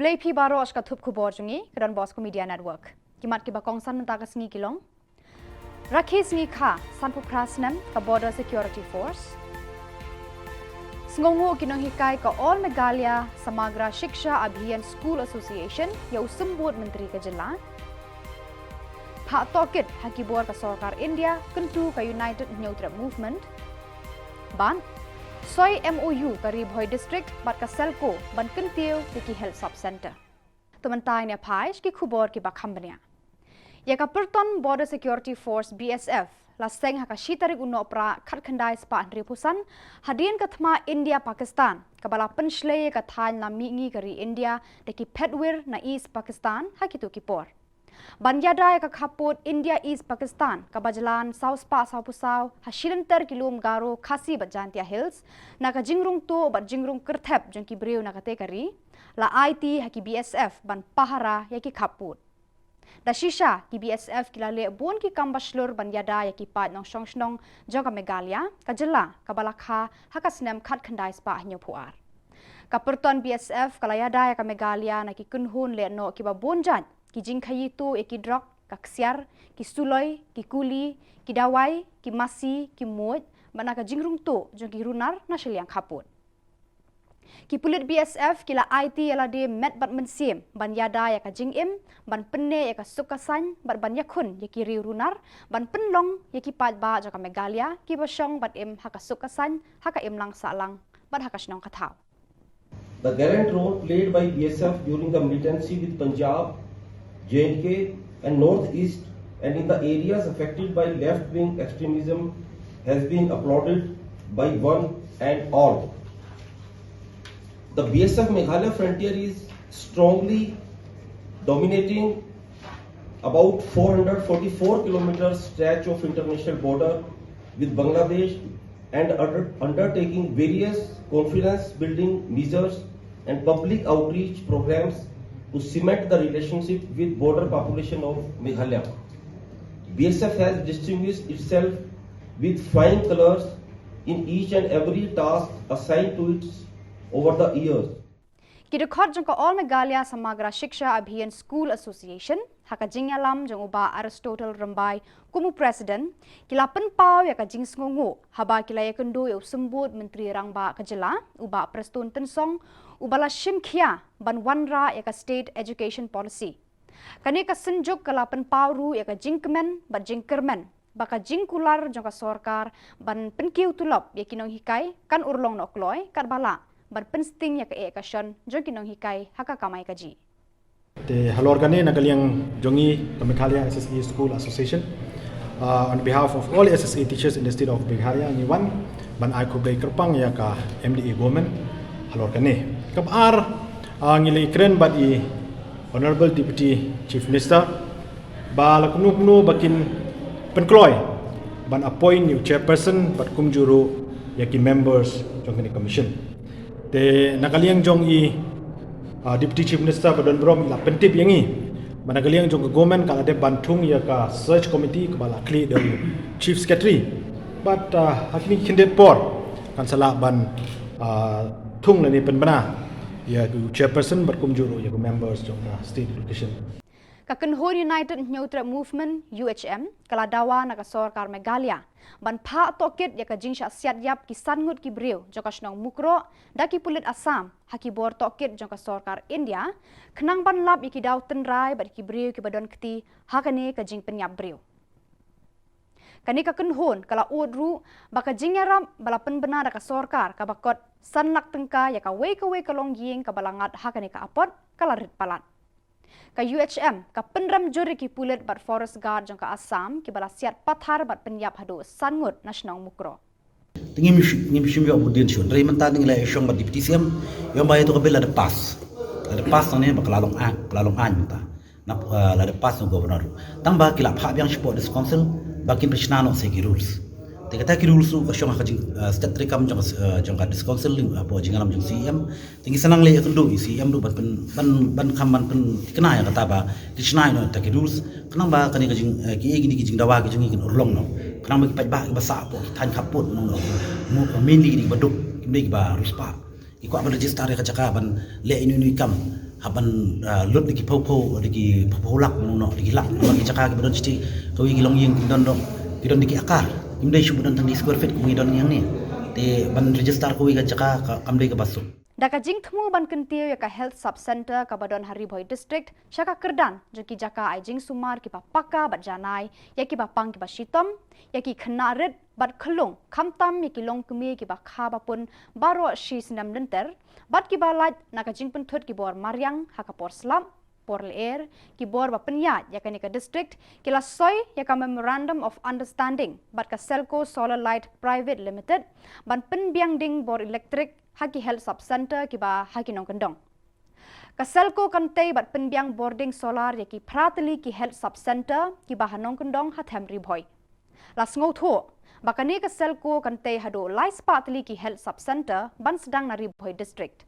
Blay pi baros ka thup Khubor jungi kadon boss ko media network. Kimat ki bakong san ta ka sngi kilong. Rakhis ni kha sanpu prasnam ka border security force. Sngongo kinong hikay ka All Meghalaya Samagra Shiksha Abhiyan School Association ya usumbut menteri ka Jylla. Pak tokit hakibor ka Sarkar India kentu ka United Neutral Movement. Ban Soy MOU ka Ribhoy District bat ka Selco ban kentiu ki Health Sub Center. Tementay ni Pais ki Khubor ki bakhambanya. Ya ka Perton Border Security Force BSF laseng haka shitarik uno pra khatkhandai spa ripusan hadian kathma India Pakistan kabala penshley ka thain na mingi kari India deki Pedwir na East Pakistan hakitu ki por. Banyadai ka khaput India East Pakistan ka Bajlan South Pa Saupusau hasilantar kilom garo khasi bajantia hills na ka jingrung to bat jingrung kerthep jengki breu na ka tekari la IT haki BSF ban pahara yaki khaput. Da shisha ki BSF kilale bon ki kambaslur banyada yaki pat nong shongshnong joga Meghalaya ka Jylla ka balakha hakasnem khatkhandai spa hnyophuar. Ka perton BSF kalayada ka Meghalaya na ki kunhun le no ki ba bonjan ki jingkhayi tu eki drok ka ksiar ki suloi ki kuli ki dawai ki masi ki moj bana ka jingrung tu jong ki runar na Shillong khaput. Ki pulit BSF kila IT yala de met bat mensim ban yada ya ka jingim ban penne ya ka sukasan bat ban yakun ya ki riu runar ban penlong ya ki pat ba jaka Meghalaya ki basong bat im haka sukasan haka im lang salang bat haka snong kathau. The gallant role played by BSF during the militancy with Punjab, J&K and Northeast and in the areas affected by left-wing extremism has been applauded by one and all. The BSF Meghalaya frontier is strongly dominating about 444 kilometers stretch of international border with Bangladesh and undertaking various confidence building measures and public outreach programs to cement the relationship with border population of Meghalaya. BSF has distinguished itself with flying colors in each and every task assigned to it over the years. Kidukot jong ka All Meghalaya Samagra Shiksha Abhiyan School Association haka jingyalam jong uba Aristotle Rambai kumu president kilapen pau ya ka jing sngongo haba kilaya kendo ya sembut menteri rangba ka Jylla uba Preston Tensong ubala shimkhia ban wanra ya ka state education policy kani ka senjuk kalapen pau ru ya ka jingkemen ban jingkermen baka jingkular jong ka Sarkar ban penkiu tulop ya kinong hikai kan urlong no kloy kat bala ban pensting ya ka ekasyon jong kinong hikai haka kamay kaji. The halorgane nagaliang jongi the Meghalaya SSA School Association on behalf of all SSA teachers in the state of Meghalaya ni wan ban ai khubei kerpang ya ka MDA government halorgane kabar ngilai kren bat i Honorable Deputy Chief Minister ba lakunu bakin penkloy ban appoint new chairperson bat kumjuru yaki members jong commission te nakaliang jong i Deputy Chief Minister Badon Brom la pentip yangi managaliang jong government kala de bantung ya ka search committee ka bala kli de chief secretary but hakni kindet por kan sala ban tung la ni penbana ya chairperson berkumjuru ya members jong state education. Kakenhor United Neutral Movement UHM kala dawa na ka Sarkar Meghalaya ban pha tokit ya ka jingsha siat yap ki sangut ki breu joka snong mukro daki pulit Assam hakibor tokit joka Sarkar India khnang ban lap iki daw tenrai bat ki breu ki badon kti hakane ka jing penyap breu. Kani ka kenhon kala odru baka jingyaram bala penbena da ka Sarkar ka bakot sanlak tengka ya ka we kalong ying ka balangat hakane ka apot kala rit palat. Ka UHM ka penram juri ki pulit bat forest guard jong ka Assam ki bala siat pathar bat penyap hadu sangut nasional mukro. Tinggi mishim yo budin shun rei menta ning la shong bat diptisiam yo ba itu ka bela de pas. La de pas ne ba kalalong an menta. Na la de pas no governor. Tang ba kilap ha byang support this council bakin presnano se ki rules. Teka ki rules ka shong ka jing state rekam jong ka this council po jingalam jong CM tinggi senang le kundu CM du ban kam ban pen kena ya kata ba kisnai no taki rules kenang ba kani ka jing ki gini ki jing dawa ki jing kin urlong no kenang ba ki paj ba ki basa po tan kaput no mainly ki baduk ki ba ruspa Iko apa register ka caka ban le inu kam haban lut diki pau lak no diki lak bagi cakap kemudian citi kawi gilong yang kidon diki akar imdai shubudan tang di square feet kawi don yang ni te ban register kawi kan cakap kamdai ke basu Daka jing temu ban kentiu ya ka health sub center ka badon hari boy district syaka kerdan jeki jaka ai jing sumar ki paka bat janai ya ki pang ki shitom ya ki khanarit bat khlung khamtam ya ki long kemi ki kha bapun baro shi sinam lenter bat ki balaj naka jing pen thut ki bor maryang ha ka por slam por leer ki bor ba penyat ya ka ni ka district ki la soy ya ka memorandum of understanding bat ka selco solar light private limited ban pen biang ding bor electric haki health sub center ki ba haki nong kendong ka selco kantei bat pen biang boarding solar ya ki prateli ki health sub center ki ba hanong kendong ha them ri boy las ngau tho bakani ka selco kantei hado lice patli ki health sub center ban sedang na ri boy district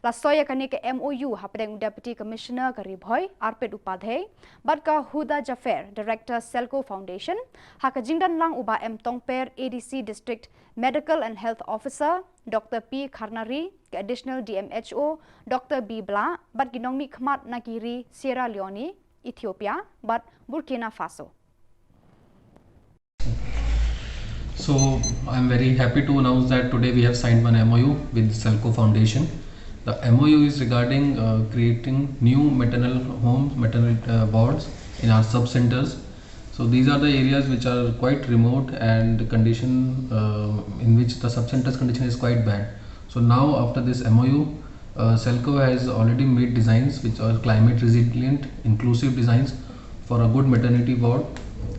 la soya kani ke MOU hapdeng deputy commissioner ka ribhoy arpet upadhe bat ka huda jafer director selco foundation haka jingdan lang uba m tongper ADC district medical and health officer Dr P Karnari ke additional DMHO Dr B Bla bat ginong mi khmat nakiri Sierra Leone Ethiopia bat Burkina Faso. So I'm very happy to announce that today we have signed one MOU with Selco Foundation. The MOU is regarding creating new maternal homes, maternal wards in our sub-centers. So these are the areas which are quite remote and the condition in which the sub-centers condition is quite bad. So now after this MOU, Selco has already made designs which are climate resilient, inclusive designs for a good maternity ward.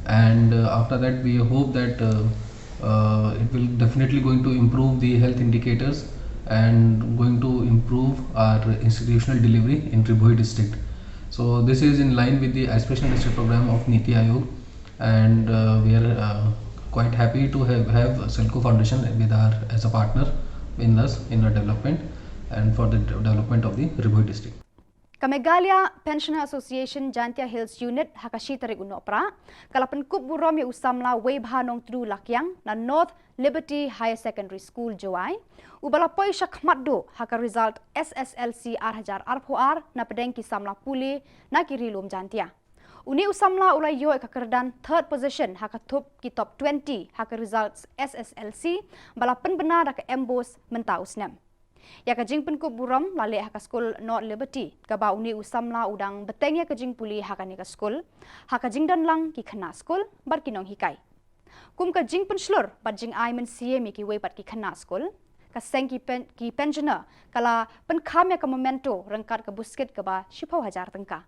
And after that we hope that it will definitely going to improve the health indicators and going to improve our institutional delivery in Tribhuj district. So this is in line with the aspirational district program of Niti Aayog, and we are quite happy to have Selco Foundation with as a partner in us in our development and for the development of the Tribhuj district. Meghalaya Pensioner Association Jantia Hills Unit hakashi tarik unopra kalapan Khubor ya usamla webha nong tru lakyang na North Liberty Higher Secondary School Jowai ubalapoy syakmat do haka result SSLC R1000 R4R na pedeng ki samla puli na kirilum Jantia. Uni usamla ulay yo kakerdan third position haka ki top 20 haka results SSLC balapan benar haka embos mentausnem. Ya kajing pen Khubor lale haka school North Liberty kaba uni usamla udang beteng ya kajing puli haka ni ka school haka jing dan lang ki khana school bar kinong hikai kum kajing pen slur bajing ai men sie mi ki we bat ki khana school ka seng ki pensioner kala pen kham ya ka momento rangkat ka busket kaba 10,000 tengka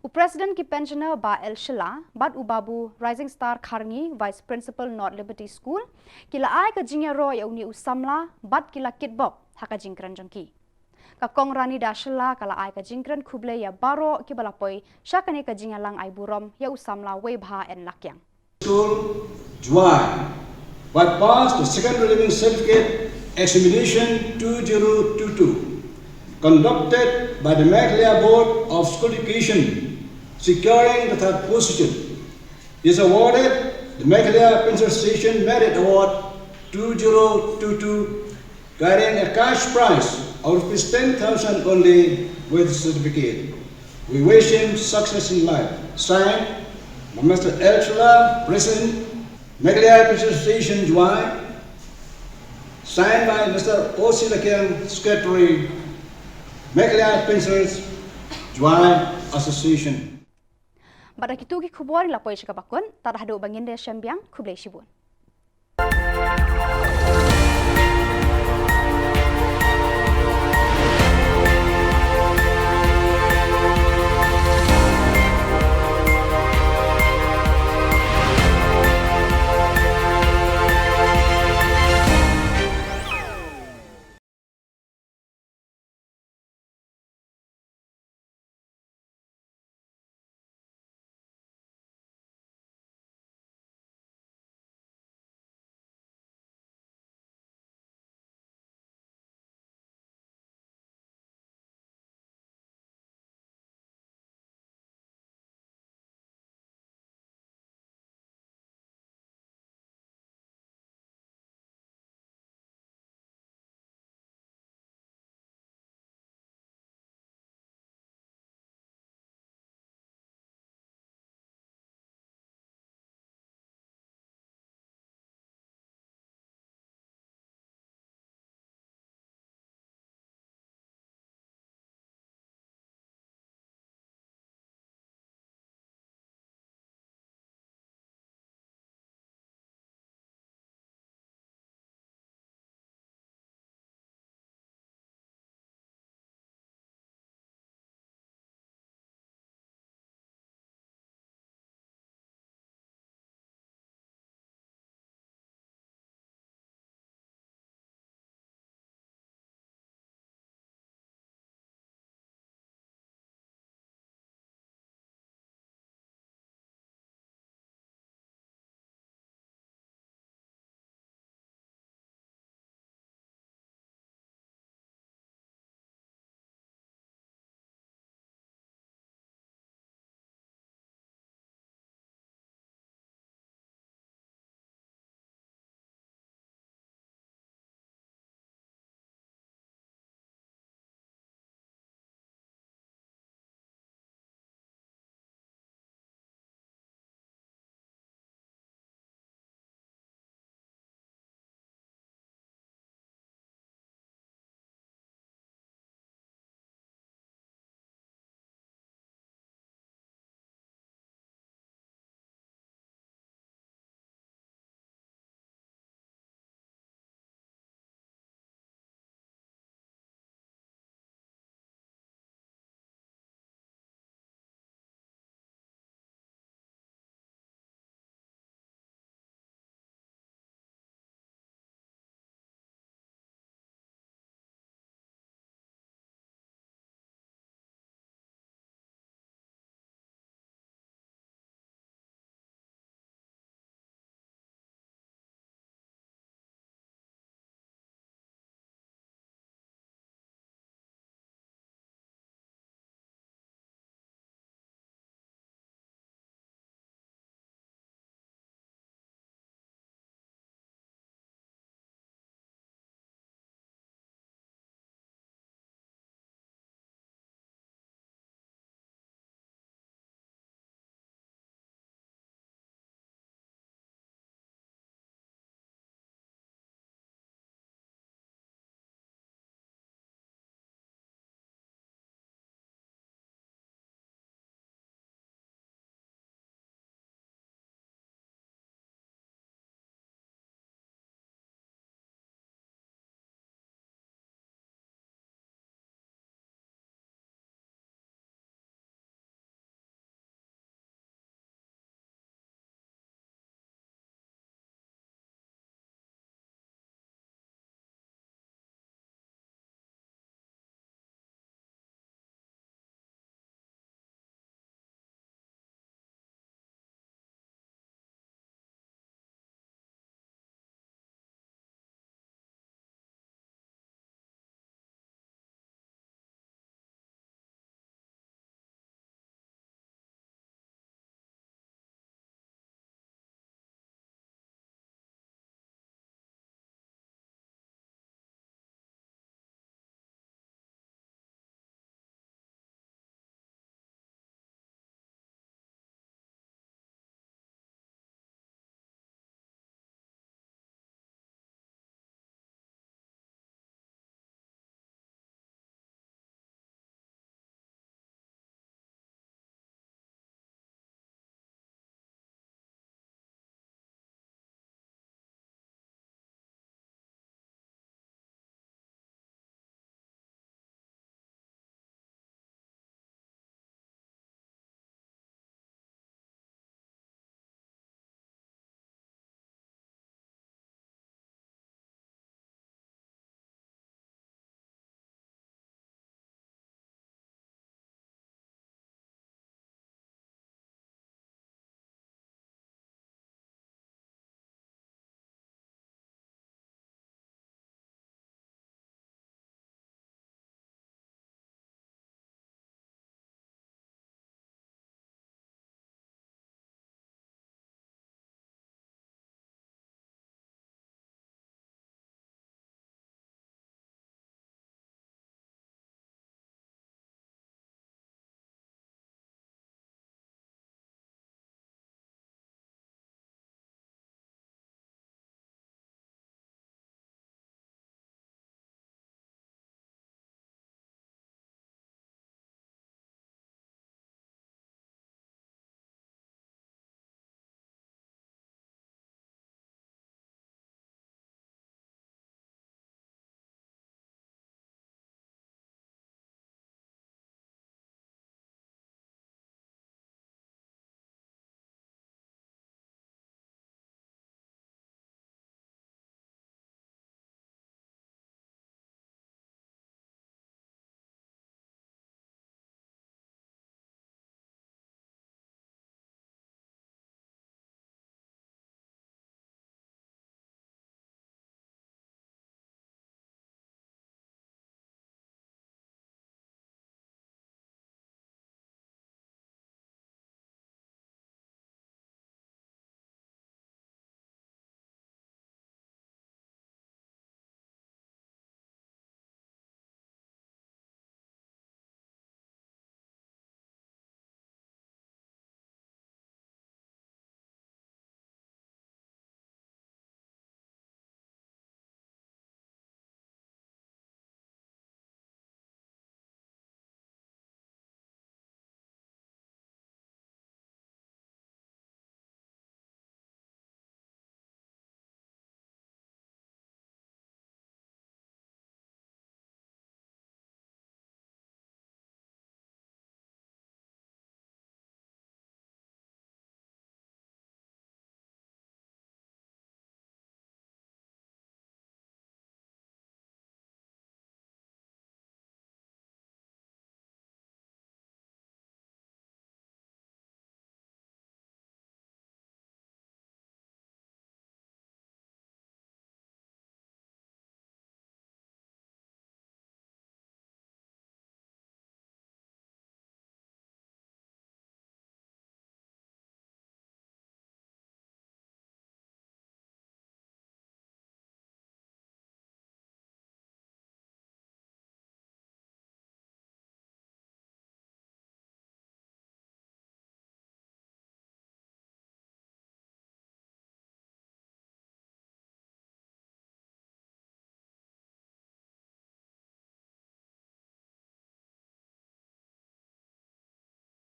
u president ki pensioner ba el Shilla bat ubabu rising star Kharngi vice principal North Liberty School kila ai ka jingya ro ya uni usamla bat kila kitbok haka jingkran jongki ka kongrani da Shilla kala ai ka jingkran khuble ya baro ki balapoi syakane ka jingya lang ai burom ya usamla webha en lakyang School Jwai but passed the secondary living certificate examination 2022 conducted by the Meghalaya Board of School Education, securing the third position. Is awarded the Meghalaya Pension Association Merit Award 2022, carrying a cash prize of ₹10,000 only with certificate. We wish him success in life. Signed by Mr. L. Jylla, President, Meghalaya Pension Association Jwai. Signed by Mr. O. Silakian, Secretary, Meghalaya Pensioners Jwai Association. Pada kitu ki Khubor lapoi syakapakun tarahdo banginde syambiang khublei shibun.